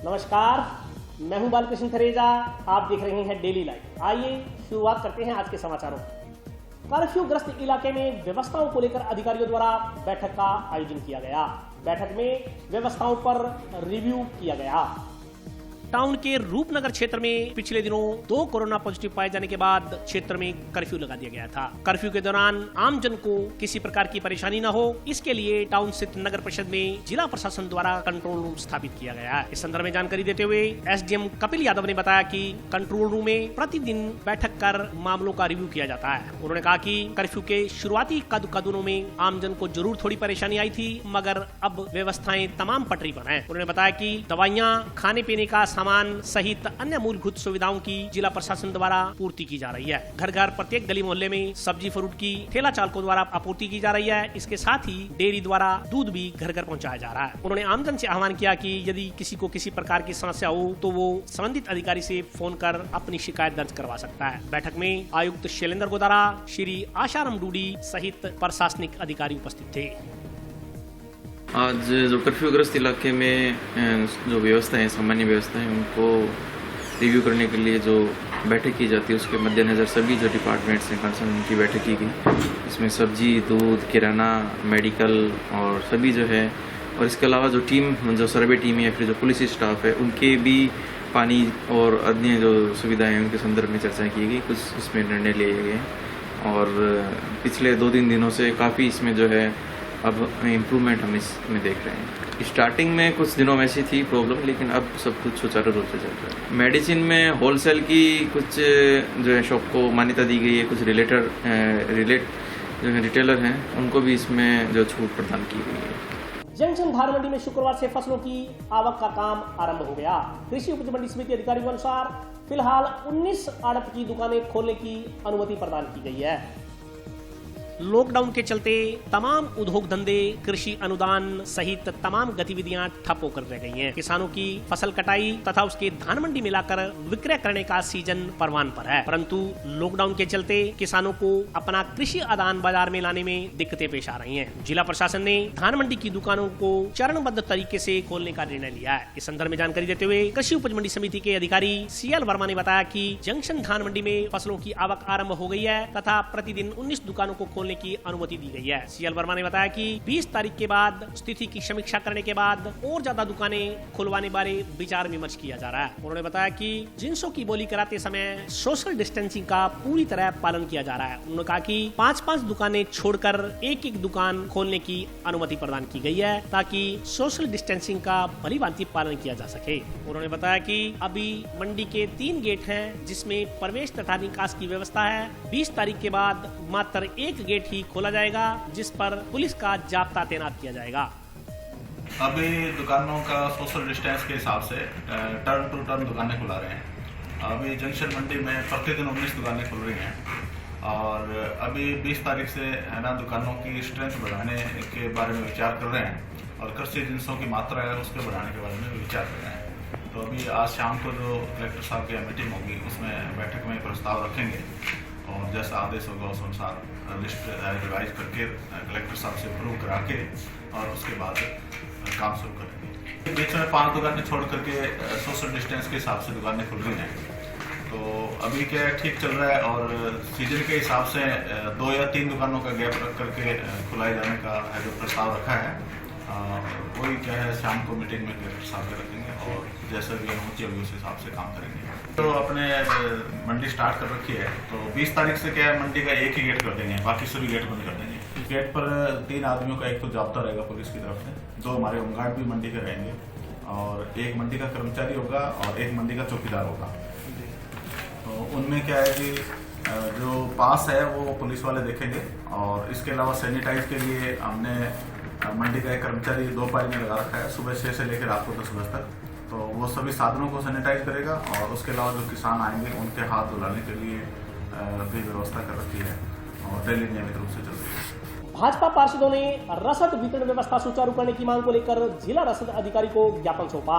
नमस्कार, मैं हूं बालकृष्ण थरेजा। आप देख रहे हैं डेली लाइव। आइए शुरुआत करते हैं आज के समाचारों। कर्फ्यू ग्रस्त इलाके में व्यवस्थाओं को लेकर अधिकारियों द्वारा बैठक का आयोजन किया गया। बैठक में व्यवस्थाओं पर रिव्यू किया गया। टाउन के रूपनगर क्षेत्र में पिछले दिनों 2 कोरोना पॉजिटिव पाए जाने के बाद क्षेत्र में कर्फ्यू लगा दिया गया था। कर्फ्यू के दौरान आमजन को किसी प्रकार की परेशानी न हो, इसके लिए टाउन स्थित नगर परिषद में जिला प्रशासन द्वारा कंट्रोल रूम स्थापित किया गया है। इस संदर्भ में जानकारी देते हुए एसडीएम कपिल यादव ने बताया कि कंट्रोल रूम में प्रतिदिन बैठक कर मामलों का रिव्यू किया जाता है। उन्होंने कहा कि कर्फ्यू के शुरुआती कदमों में आमजन को जरूर थोड़ी परेशानी आई थी, मगर अब व्यवस्थाएं तमाम पटरी पर हैं। उन्होंने बताया कि दवाइयां, खाने पीने का सामान सहित अन्य मूलभूत सुविधाओं की जिला प्रशासन द्वारा पूर्ति की जा रही है। घर घर प्रत्येक गली मोहल्ले में सब्जी फ्रूट की ठेला चालकों द्वारा आपूर्ति की जा रही है। इसके साथ ही डेयरी द्वारा दूध भी घर घर पहुंचाया जा रहा है। उन्होंने आमजन से आह्वान किया कि यदि किसी को किसी प्रकार की समस्या हो तो वो संबंधित अधिकारी से फोन कर अपनी शिकायत दर्ज करवा सकता है। बैठक में आयुक्त शैलेंद्र गोदारा, श्री आशाराम डूडी सहित प्रशासनिक अधिकारी उपस्थित थे। आज जो कर्फ्यूग्रस्त इलाके में जो व्यवस्था है, सामान्य व्यवस्था है, उनको रिव्यू करने के लिए जो बैठक की जाती है, उसके मद्देनज़र सभी जो डिपार्टमेंट्स हैं कंसर्न, उनकी बैठक की गई। इसमें सब्जी, दूध, किराना, मेडिकल और सभी जो है, और इसके अलावा जो टीम, जो सर्वे टीम है या फिर जो पुलिस स्टाफ है, उनके भी पानी और अन्य जो सुविधाएं हैं उनके संदर्भ में चर्चा की गई। कुछ इसमें निर्णय लिए गए और पिछले 2-3 दिनों से काफ़ी इसमें जो है अब इम्प्रूवमेंट हम इसमें देख रहे हैं। स्टार्टिंग में कुछ दिनों में ऐसी थी प्रॉब्लम, लेकिन अब सब कुछ सुचारू रूप से चल रहा है। मेडिसिन में होलसेल की कुछ जो है शॉप को मान्यता दी गई है। कुछ जो है रिटेलर हैं, उनको भी इसमें जो छूट प्रदान की गई है। जंक्शन धान मंडी में शुक्रवार से फसलों की आवक का काम आरंभ हो गया। कृषि उपज मंडी समिति अधिकारियों के अनुसार फिलहाल 19 आड़त की दुकानें खोलने की अनुमति प्रदान की गई है। लॉकडाउन के चलते तमाम उद्योग धंधे, कृषि अनुदान सहित तमाम गतिविधियां ठप होकर रह गई हैं। किसानों की फसल कटाई तथा उसके धान मंडी में लाकर विक्रय करने का सीजन परवान पर है, परंतु लॉकडाउन के चलते किसानों को अपना कृषि आदान बाजार में लाने में दिक्कतें पेश आ रही हैं। जिला प्रशासन ने धान मंडी की दुकानों को चरणबद्ध तरीके से खोलने का निर्णय लिया है। इस संदर्भ में जानकारी देते हुए कृषि उपज मंडी समिति के अधिकारी CL वर्मा ने बताया कि जंक्शन धान मंडी में फसलों की आवक आरंभ हो गई है तथा प्रतिदिन 19 दुकानों को खोलने की अनुमति दी गई है। CL वर्मा ने बताया कि 20 तारीख के बाद स्थिति की समीक्षा करने के बाद और ज्यादा दुकानें खुलवाने बारे विचार विमर्श किया जा रहा है। उन्होंने बताया कि जिनसों की बोली कराते समय सोशल डिस्टेंसिंग का पूरी तरह पालन किया जा रहा है। उन्होंने कहा कि 5-5 दुकानें छोड़कर एक दुकान खोलने की अनुमति प्रदान की गई है ताकि सोशल डिस्टेंसिंग का भलीभांति पालन किया जा सके। उन्होंने बताया कि अभी मंडी के 3 गेट हैं जिसमें प्रवेश तथा निकास की व्यवस्था है। 20 तारीख के बाद मात्र 1 गेट ही खोला जाएगा, जिस पर पुलिस का जाब्ता तैनात किया जाएगा। अभी दुकानों का सोशल डिस्टेंस के हिसाब से टर्न टू टर्न दुकानें खुला रहे हैं। अभी जंक्शन मंडी में प्रतिदिन 19 दुकानें खुल रही हैं और अभी 20 तारीख से है ना दुकानों की स्ट्रेंथ बढ़ाने के बारे में विचार कर रहे हैं और कृषि जिनसों की मात्रा है उसके बढ़ाने के बारे में विचार कर रहे हैं। तो अभी आज शाम को जो कलेक्टर साहब की मीटिंग होगी उसमें बैठक में प्रस्ताव रखेंगे और जैसा आदेश होगा उस अनुसार लिस्ट रिवाइज करके कलेक्टर साहब से अप्रूव करा के और उसके बाद काम शुरू करेंगे। बीच में 5 दुकानें छोड़ करके सोशल डिस्टेंस के हिसाब से दुकानें खुल रही हैं। तो अभी क्या ठीक चल रहा है और सीजन के हिसाब से 2 या 3 दुकानों का गैप रख करके खुलाए जाने का जो प्रस्ताव रखा है वही क्या है शाम को मीटिंग में कलेक्टर साहब से रखेंगे और जैसा भी अनुमति होगी उस हिसाब से काम करेंगे। तो अपने मंडी स्टार्ट कर रखी है तो 20 तारीख से क्या है मंडी का एक ही गेट कर देंगे, बाकी सभी गेट बंद कर देंगे। गेट पर 3 आदमियों का एक तो जाब्ता रहेगा पुलिस की तरफ से, 2 हमारे होमगार्ड भी मंडी के रहेंगे और 1 मंडी का कर्मचारी होगा और 1 मंडी का चौकीदार होगा। तो उनमें क्या है कि जो पास है वो पुलिस वाले देखेंगे और इसके अलावा सैनिटाइज के लिए हमने मंडी का एक कर्मचारी 2 पारी में लगा रखा है, सुबह 6 से लेकर रात को 10 बजे तक। तो वो सभी साधनों को सैनिटाइज करेगा और उसके अलावा जो किसान आएंगे उनके हाथ धुलाने के लिए भी व्यवस्था कर रखी है और डेली नियमित रूप से चल रही है। भाजपा पार्षदों ने रसद वितरण व्यवस्था सुचारू करने की मांग को लेकर जिला रसद अधिकारी को ज्ञापन सौंपा।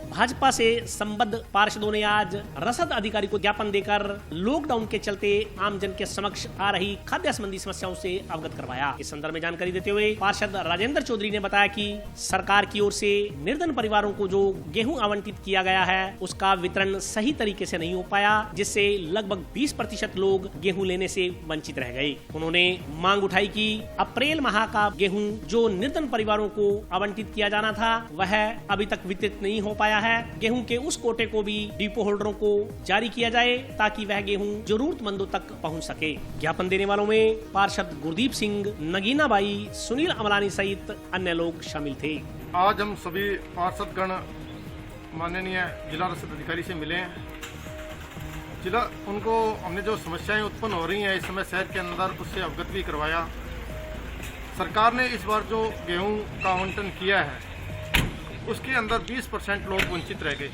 भाजपा से संबद्ध पार्षदों ने आज रसद अधिकारी को ज्ञापन देकर लॉकडाउन के चलते आमजन के समक्ष आ रही खाद्य संबंधी समस्याओं से अवगत करवाया। इस संदर्भ में जानकारी देते हुए पार्षद राजेंद्र चौधरी ने बताया कि सरकार की ओर से निर्धन परिवारों को जो गेहूं आवंटित किया गया है उसका वितरण सही तरीके से नहीं हो पाया, जिससे लगभग 20% लोग गेहूं लेने से वंचित रह गए। उन्होंने मांग उठाई कि अप्रैल माह का गेहूं जो निर्धन परिवारों को आवंटित किया जाना था वह अभी तक वितरित नहीं हो पाया है। गेहूं के उस कोटे को भी डिपो होल्डरों को जारी किया जाए ताकि वह गेहूं जरूरतमंदों तक पहुंच सके। ज्ञापन देने वालों में पार्षद गुरदीप सिंह, नगीना बाई, सुनील अमलानी सहित अन्य लोग शामिल थे। आज हम सभी पार्षदगण माननीय जिला रसद अधिकारी से मिले हैं। उनको हमने जो समस्याएं उत्पन्न हो रही हैं इस समय शहर के अंदर उससे अवगत भी करवाया। सरकार ने इस बार जो गेहूं का आवंटन किया है उसके अंदर 20% लोग वंचित रह गए।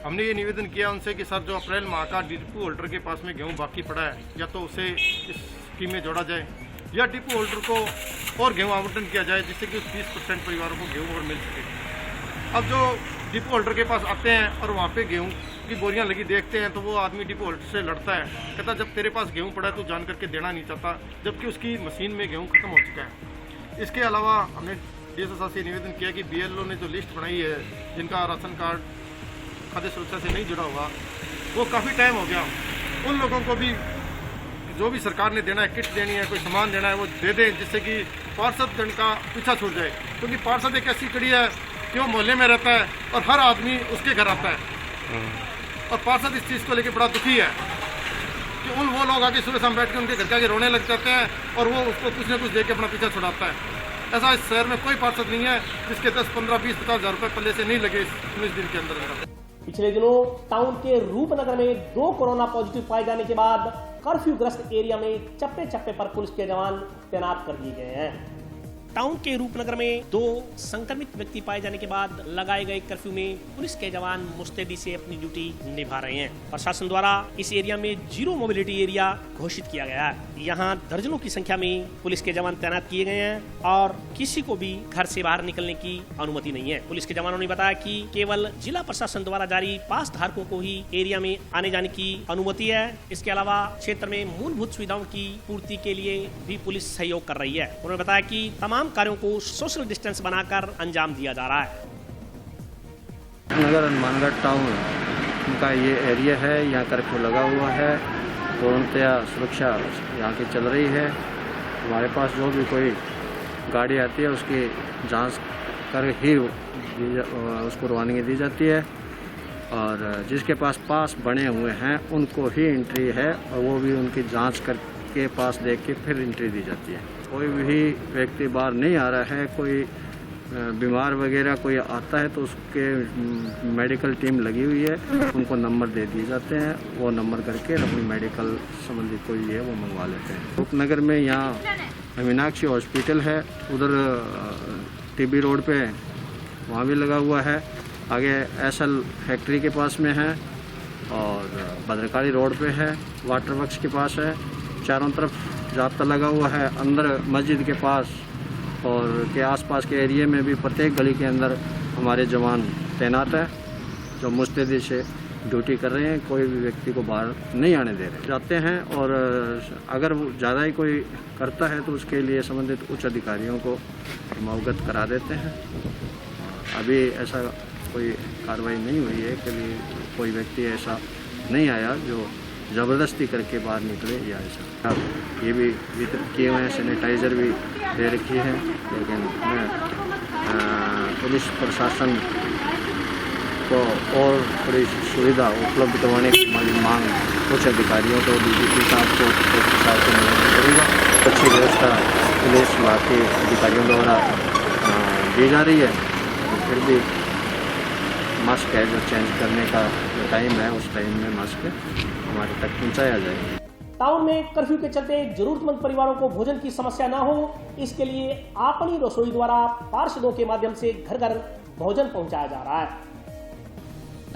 हमने ये निवेदन किया उनसे कि सर जो अप्रैल माह का डिपो होल्डर के पास में गेहूं बाकी पड़ा है या तो उसे इस स्कीम में जोड़ा जाए या डिपो होल्डर को और गेहूं आवंटन किया जाए जिससे कि उस 20% परिवारों को गेहूं और मिल सके। अब जो डिपो होल्डर के पास आते हैं और वहाँ पे गेहूं की बोरियां लगी देखते हैं तो वो आदमी डिपो होल्डर से लड़ता है, कहता जब तेरे पास गेहूं पड़ा है तो जान करके देना नहीं चाहता, जबकि उसकी मशीन में गेहूं खत्म हो चुका है। इसके अलावा हमने डीएसएसआर से निवेदन किया कि बीएलओ ने जो लिस्ट बनाई है जिनका राशन कार्ड खाद्य सुरक्षा से नहीं जुड़ा हुआ वो काफ़ी टाइम हो गया, उन लोगों को भी जो भी सरकार ने देना है, किट देनी है, कोई सामान देना है वो दे दें जिससे कि पार्षद जन का पीछा छूट जाए। क्योंकि पार्षद एक ऐसी कड़ी है कि वो मोहल्ले में रहता है और हर आदमी उसके घर आता है और पार्षद इस चीज़ को लेकर बड़ा दुखी है कि वो लोग आके सुबह शाम बैठ के उनके घर के आगे रोने लग जाते हैं और वो उसको कुछ ना कुछ दे के अपना पीछा छुड़ाता है। ऐसा इस शहर में कोई पार्षद नहीं है जिसके 10, 15, 20, 50 हज़ार रुपये पल्ले से नहीं लगे इस 19 दिन के अंदर। पिछले दिनों टाउन के रूपनगर में 2 कोरोना पॉजिटिव पाए जाने के बाद कर्फ्यू ग्रस्त एरिया में चप्पे चप्पे पर पुलिस के जवान तैनात कर दिए गए हैं। टाउन के रूपनगर में 2 संक्रमित व्यक्ति पाए जाने के बाद लगाए गए कर्फ्यू में पुलिस के जवान मुस्तैदी से अपनी ड्यूटी निभा रहे हैं। प्रशासन द्वारा इस एरिया में 0 मोबिलिटी एरिया घोषित किया गया है। यहाँ दर्जनों की संख्या में पुलिस के जवान तैनात किए गए हैं और किसी को भी घर से बाहर निकलने की अनुमति नहीं है। पुलिस के जवानों ने बताया कि केवल जिला प्रशासन द्वारा जारी पास धारकों को ही एरिया में आने जाने की अनुमति है। इसके अलावा क्षेत्र में मूलभूत सुविधाओं की पूर्ति के लिए भी पुलिस सहयोग कर रही है। उन्होंने बताया कि तमाम कार्यों को सोशल डिस्टेंस बनाकर अंजाम दिया जा रहा है। नगर हनुमानगढ़ टाउन का ये एरिया है, यहाँ कर्फ्यू लगा हुआ है, पूर्णतया सुरक्षा यहाँ की चल रही है। हमारे पास जो भी कोई गाड़ी आती है उसकी जांच कर ही उसको रवानगी दी जाती है और जिसके पास बने हुए हैं उनको ही एंट्री है और वो भी उनकी जांच करके पास देख के फिर एंट्री दी जाती है। कोई भी व्यक्ति बाहर नहीं आ रहा है, कोई बीमार वगैरह कोई आता है तो उसके मेडिकल टीम लगी हुई है, उनको नंबर दे दिए जाते हैं, वो नंबर करके अपनी मेडिकल संबंधी कोई है वो मंगवा लेते हैं। रूपनगर में यहाँ मीनाक्षी हॉस्पिटल है, उधर टीबी रोड पे वहाँ भी लगा हुआ है, आगे एसएल फैक्ट्री के पास में है और भद्रकाली रोड पे है, वाटर वर्क्स के पास है। चारों तरफ जाब्ता लगा हुआ है, अंदर मस्जिद के पास और के आसपास के एरिया में भी प्रत्येक गली के अंदर हमारे जवान तैनात है जो मुस्तैदी से ड्यूटी कर रहे हैं, कोई भी व्यक्ति को बाहर नहीं आने दे रहे। जाते हैं और अगर ज़्यादा ही कोई करता है तो उसके लिए संबंधित उच्च अधिकारियों को हम अवगत करा देते हैं। अभी ऐसा कोई कार्रवाई नहीं हुई है, कभी कोई व्यक्ति ऐसा नहीं आया जो ज़बरदस्ती करके बाहर निकले या ऐसा। ये भी वितरित किए हुए हैं, सैनिटाइज़र भी दे रखी है, लेकिन मैं पुलिस प्रशासन को और थोड़ी सुविधा उपलब्ध करवाने की मांग कुछ अधिकारियों को डीजीपी साहब को साहब को निवेदन करूँगा। अच्छी व्यवस्था पुलिस विभाग के अधिकारियों द्वारा दी जा रही है, तो फिर भी मास्क है जो चेंज करने का जो टाइम है उस टाइम में मास्क हमारे तक पहुंचाया जाए। टाउन में कर्फ्यू के चलते जरूरतमंद परिवारों को भोजन की समस्या न हो, इसके लिए अपनी रसोई द्वारा पार्षदों के माध्यम से घर घर भोजन पहुंचाया जा रहा है।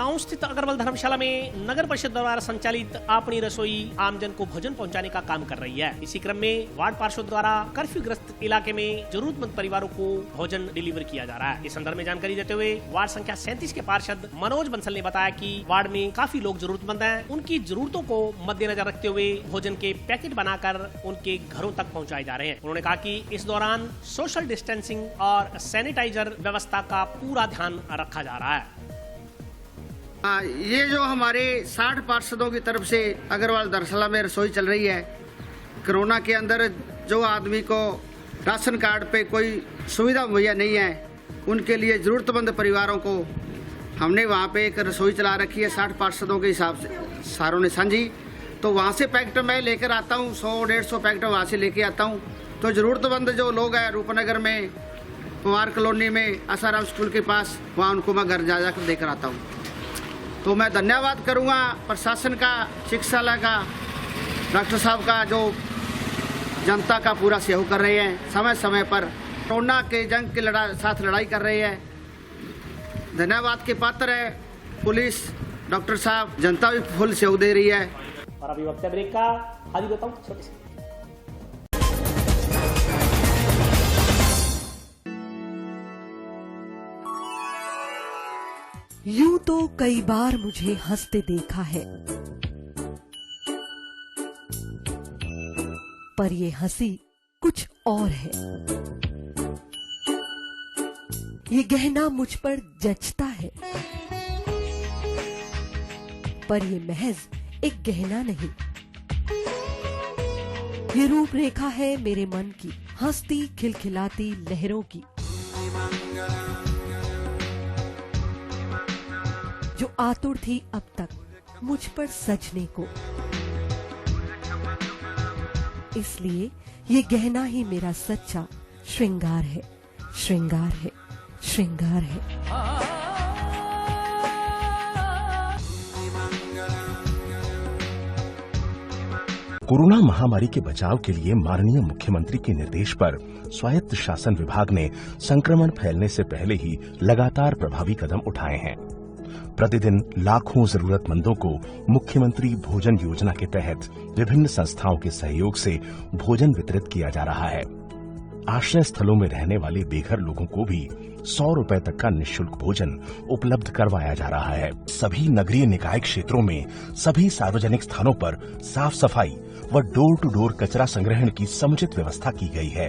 टाउन स्थित अग्रवाल धर्मशाला में नगर परिषद द्वारा संचालित अपनी रसोई आमजन को भोजन पहुंचाने का काम कर रही है। इसी क्रम में वार्ड पार्षद द्वारा कर्फ्यू ग्रस्त इलाके में जरूरतमंद परिवारों को भोजन डिलीवर किया जा रहा है। इस संदर्भ में जानकारी देते हुए वार्ड संख्या 37 के पार्षद मनोज बंसल ने बताया कि वार्ड में काफी लोग जरूरतमंद हैं। उनकी जरूरतों को मद्देनजर रखते हुए भोजन के पैकेट बनाकर उनके घरों तक पहुँचाए जा रहे हैं। उन्होंने कहा कि इस दौरान सोशल डिस्टेंसिंग और सैनिटाइजर व्यवस्था का पूरा ध्यान रखा जा रहा है। ये जो हमारे 60 पार्षदों की तरफ से अग्रवाल धर्मशाला में रसोई चल रही है, कोरोना के अंदर जो आदमी को राशन कार्ड पे कोई सुविधा मुहैया नहीं है, उनके लिए ज़रूरतमंद परिवारों को हमने वहाँ पे एक रसोई चला रखी है 60 पार्षदों के हिसाब से सारों ने साझी। तो वहाँ से पैकेट मैं लेकर आता हूँ, 100-150 पैकेट वहाँ से लेके आता हूँ। तो ज़रूरतमंद जो लोग हैं रूपनगर में, पवार कॉलोनी में, आसाराम स्कूल के पास, वहाँ उनको मैं घर जा कर देकर आता हूँ। तो मैं धन्यवाद करूंगा प्रशासन का, चिकित्सालय का, डॉक्टर साहब का, जो जनता का पूरा सहयोग कर रहे हैं, समय समय पर कोरोना के जंग के साथ लड़ाई कर रहे हैं। धन्यवाद के पात्र है पुलिस, डॉक्टर साहब, जनता भी फुल सहयोग दे रही है। और अभी वक्त ब्रेक का, आगे बताऊं छोटे से। यूं तो कई बार मुझे हंसते देखा है, पर ये हंसी कुछ और है। ये गहना मुझ पर जचता है, पर ये महज एक गहना नहीं, ये रूपरेखा है मेरे मन की, हंसती खिलखिलाती लहरों की, जो आतुर थी अब तक मुझ पर सजने को। इसलिए ये गहना ही मेरा सच्चा श्रृंगार है, श्रृंगार है, श्रृंगार है। कोरोना महामारी के बचाव के लिए माननीय मुख्यमंत्री के निर्देश पर स्वायत्त शासन विभाग ने संक्रमण फैलने से पहले ही लगातार प्रभावी कदम उठाए हैं। प्रतिदिन लाखों जरूरतमंदों को मुख्यमंत्री भोजन योजना के तहत विभिन्न संस्थाओं के सहयोग से भोजन वितरित किया जा रहा है। आश्रय स्थलों में रहने वाले बेघर लोगों को भी 100 रुपए तक का निःशुल्क भोजन उपलब्ध करवाया जा रहा है। सभी नगरीय निकाय क्षेत्रों में सभी सार्वजनिक स्थानों पर साफ सफाई व डोर टू डोर कचरा संग्रहण की समुचित व्यवस्था की गई है।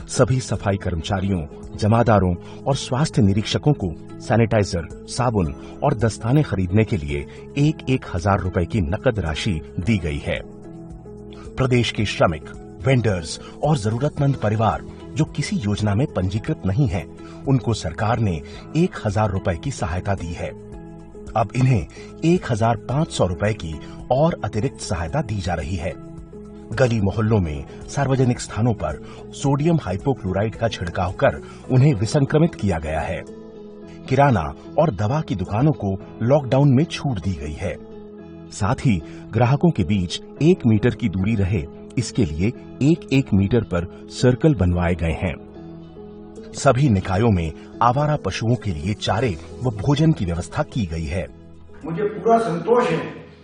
सभी सफाई कर्मचारियों, जमादारों और स्वास्थ्य निरीक्षकों को सैनिटाइजर, साबुन और दस्ताने खरीदने के लिए 1,000 रुपए की नकद राशि दी गई है। प्रदेश के श्रमिक, वेंडर्स और जरूरतमंद परिवार जो किसी योजना में पंजीकृत नहीं हैं, उनको सरकार ने 1,000 रुपए की सहायता दी है। अब इन्हें 1,500 रुपए की और अतिरिक्त सहायता दी जा रही है। गली मोहल्लों में, सार्वजनिक स्थानों पर सोडियम हाइपोक्लोराइड का छिड़काव कर उन्हें विसंक्रमित किया गया है। किराना और दवा की दुकानों को लॉकडाउन में छूट दी गई है। साथ ही ग्राहकों के बीच 1 मीटर की दूरी रहे, इसके लिए 1-1 मीटर पर सर्कल बनवाए गए हैं। सभी निकायों में आवारा पशुओं के लिए चारे व भोजन की व्यवस्था की गई है। मुझे पूरा संतोष है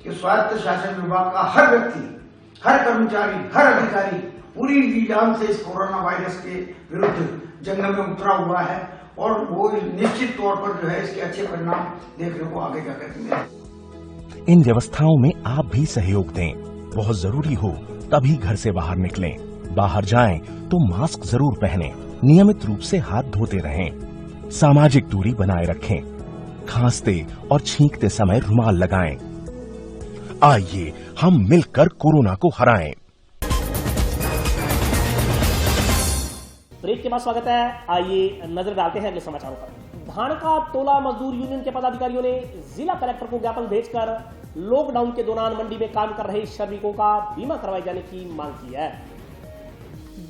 कि स्वायत्त शासन विभाग का हर व्यक्ति, हर कर्मचारी, हर अधिकारी पूरी जी जान से इस कोरोना वायरस के विरुद्ध जंग में उतरा हुआ है और वो निश्चित तौर पर जो है इसके अच्छे परिणाम देखने को आगे जाकर मिलेंगे। इन व्यवस्थाओं में आप भी सहयोग दें। बहुत जरूरी हो तभी घर से बाहर निकलें। बाहर जाएं तो मास्क जरूर पहनें। नियमित रूप से हाथ धोते रहें। सामाजिक दूरी बनाए रखें। खांसते और छींकते समय रुमाल लगाएं। आइए हम मिलकर कोरोना को हराएं। ब्रेक के बाद स्वागत है। आइए नजर डालते हैं अगले समाचारों पर। धान का टोला मजदूर यूनियन के पदाधिकारियों ने जिला कलेक्टर को ज्ञापन भेजकर लॉकडाउन के दौरान मंडी में काम कर रहे श्रमिकों का बीमा करवाए जाने की मांग की है।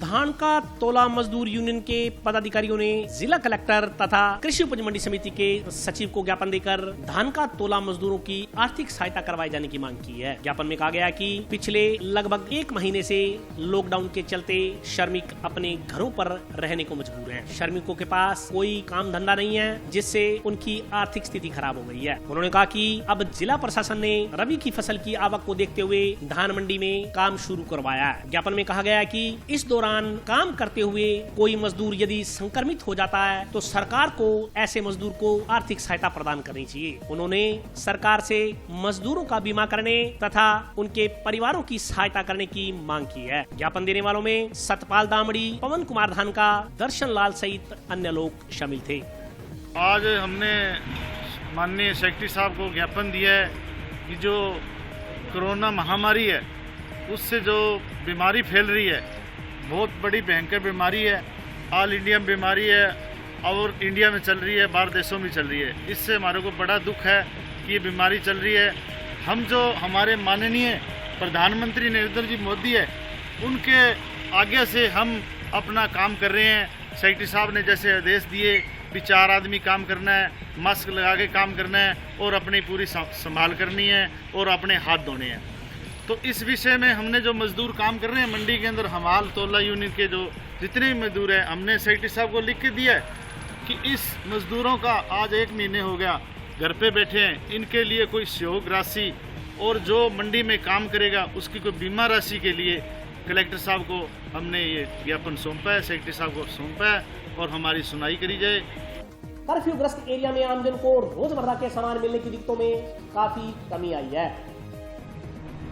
धान का तोला मजदूर यूनियन के पदाधिकारियों ने जिला कलेक्टर तथा कृषि उपज मंडी समिति के सचिव को ज्ञापन देकर धान का तोला मजदूरों की आर्थिक सहायता करवाए जाने की मांग की है। ज्ञापन में कहा गया कि पिछले लगभग 1 महीने से लॉकडाउन के चलते श्रमिक अपने घरों पर रहने को मजबूर हैं। श्रमिकों के पास कोई काम धंधा नहीं है, जिससे उनकी आर्थिक स्थिति खराब हो गई है। उन्होंने कहा कि अब जिला प्रशासन ने रबी की फसल की आवक को देखते हुए धान मंडी में काम शुरू करवाया है। ज्ञापन में कहा गया है कि इस दौरान काम करते हुए कोई मजदूर यदि संक्रमित हो जाता है तो सरकार को ऐसे मजदूर को आर्थिक सहायता प्रदान करनी चाहिए। उन्होंने सरकार से मजदूरों का बीमा करने तथा उनके परिवारों की सहायता करने की मांग की है। ज्ञापन देने वालों में सतपाल दामड़ी, पवन कुमार धानका, दर्शन लाल सहित अन्य लोग शामिल थे। आज हमने माननीय सेक्रेटरी साहब को ज्ञापन दिया है कि जो कोरोना महामारी है उससे जो बीमारी फैल रही है, बहुत बड़ी भयंकर बीमारी है, ऑल इंडिया में बीमारी है और इंडिया में चल रही है, बाहर देशों में चल रही है। इससे हमारे को बड़ा दुख है कि ये बीमारी चल रही है। हम जो हमारे माननीय प्रधानमंत्री नरेंद्र जी मोदी है, उनके आगे से हम अपना काम कर रहे हैं। सेक्रेटरी साहब ने जैसे आदेश दिए कि 4 आदमी काम करना है, मास्क लगा के काम करना है और अपनी पूरी संभाल करनी है और अपने हाथ धोने हैं। तो इस विषय में हमने जो मजदूर काम कर रहे हैं मंडी के अंदर, हमाल तोला यूनियन के जो जितने भी मजदूर हैं, हमने सेक्रेटरी साहब को लिख के दिया है कि इस मजदूरों का आज 1 महीने हो गया घर पे बैठे हैं, इनके लिए कोई सहयोग राशि और जो मंडी में काम करेगा उसकी कोई बीमा राशि के लिए कलेक्टर साहब को हमने ये ज्ञापन सौंपा है, सेक्रेटरी साहब को सौंपा है और हमारी सुनवाई करी जाए। कर्फ्यू ग्रस्त एरिया में आमजन को रोजमर्रा के सामान मिलने की दिक्कतों में काफी कमी आई है।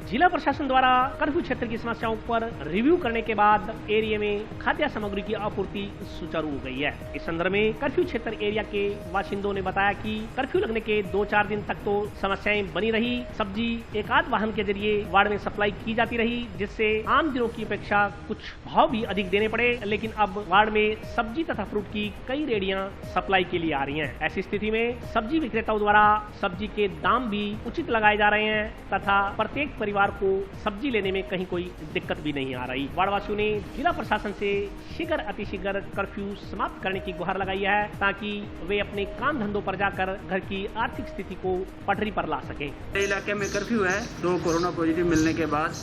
जिला प्रशासन द्वारा कर्फ्यू क्षेत्र की समस्याओं पर रिव्यू करने के बाद एरिया में खाद्य सामग्री की आपूर्ति सुचारू हो गई है। इस संदर्भ में कर्फ्यू क्षेत्र एरिया के बाशिंदों ने बताया कि कर्फ्यू लगने के 2-4 दिन तक तो समस्याएं बनी रही। सब्जी एकाध वाहन के जरिए वार्ड में सप्लाई की जाती रही, जिससे आम दिनों की अपेक्षा कुछ भाव भी अधिक देने पड़े। लेकिन अब वार्ड में सब्जी तथा फ्रूट की कई रेडियां सप्लाई के लिए आ रही हैं। ऐसी स्थिति में सब्जी विक्रेताओं द्वारा सब्जी के दाम भी उचित लगाए जा रहे हैं तथा प्रत्येक परिवार को सब्जी लेने में कहीं कोई दिक्कत भी नहीं आ रही। वार्डवासियों ने जिला प्रशासन से शीघ्र अतिशीघ्र कर्फ्यू समाप्त करने की गुहार लगाई है, ताकि वे अपने काम धंधों पर जाकर घर की आर्थिक स्थिति को पटरी पर ला सकें। इलाके में कर्फ्यू है 2 कोरोना पॉजिटिव मिलने के बाद,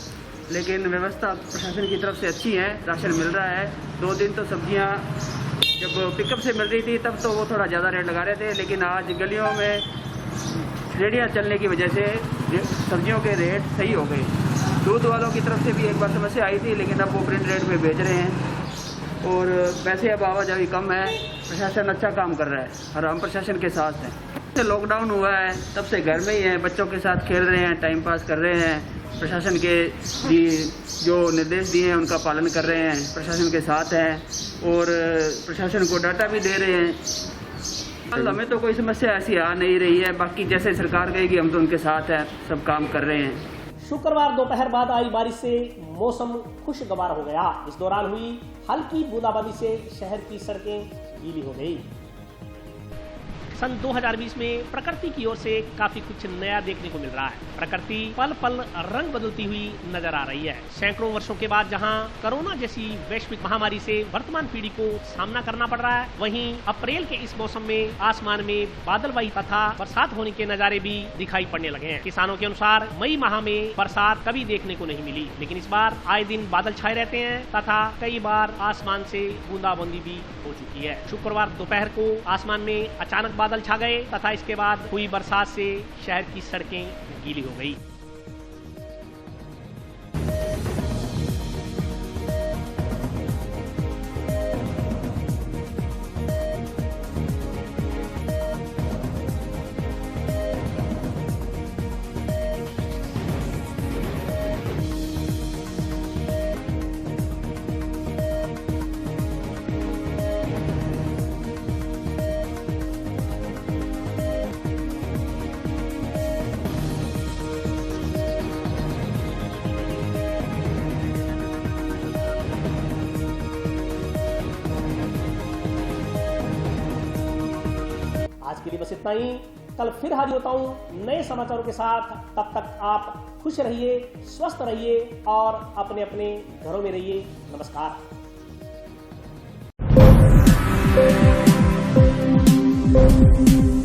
लेकिन व्यवस्था प्रशासन की तरफ से अच्छी है, राशन मिल रहा है। 2 दिन तो सब्जियां जब पिकअप से मिल रही थी तब तो वो थोड़ा ज़्यादा रेट लगा रहे थे, लेकिन आज गलियों में रेडियाँ चलने की वजह से सब्जियों के रेट सही हो गए। दूध वालों की तरफ से भी एक बार समस्या आई थी, लेकिन अब वो प्रिंट रेट में बेच रहे हैं और वैसे अब आवाजाही कम है। प्रशासन अच्छा काम कर रहा है और हम प्रशासन के साथ हैं। जब से लॉकडाउन हुआ है तब से घर में ही हैं, बच्चों के साथ खेल रहे हैं, टाइम पास कर रहे हैं। प्रशासन के जो निर्देश दिए हैं उनका पालन कर रहे हैं, प्रशासन के साथ हैं और प्रशासन को डाटा भी दे रहे हैं। हमें तो कोई समस्या ऐसी आ नहीं रही है, बाकी जैसे सरकार कहेगी हम तो उनके साथ हैं, सब काम कर रहे हैं। शुक्रवार दोपहर बाद आई बारिश से मौसम खुशगवार हो गया। इस दौरान हुई हल्की बूंदाबांदी से शहर की सड़कें गीली हो गई। सन 2020 में प्रकृति की ओर से काफी कुछ नया देखने को मिल रहा है। प्रकृति पल पल रंग बदलती हुई नजर आ रही है। सैकड़ों वर्षों के बाद जहां कोरोना जैसी वैश्विक महामारी से वर्तमान पीढ़ी को सामना करना पड़ रहा है, वहीं अप्रैल के इस मौसम में आसमान में बादलवाही तथा बरसात होने के नजारे भी दिखाई पड़ने लगे हैं। किसानों के अनुसार मई माह में बरसात कभी देखने को नहीं मिली, लेकिन इस बार आए दिन बादल छाए रहते हैं तथा कई बार आसमान से बूंदाबांदी भी हो चुकी है। शुक्रवार दोपहर को आसमान में अचानक बादल छा गए तथा इसके बाद हुई बरसात से शहर की सड़कें गीली हो गई। आज के लिए बस इतना ही। कल फिर हाजिर होता हूँ नए समाचारों के साथ। तब तक आप खुश रहिए, स्वस्थ रहिए और अपने अपने घरों में रहिए। नमस्कार। है।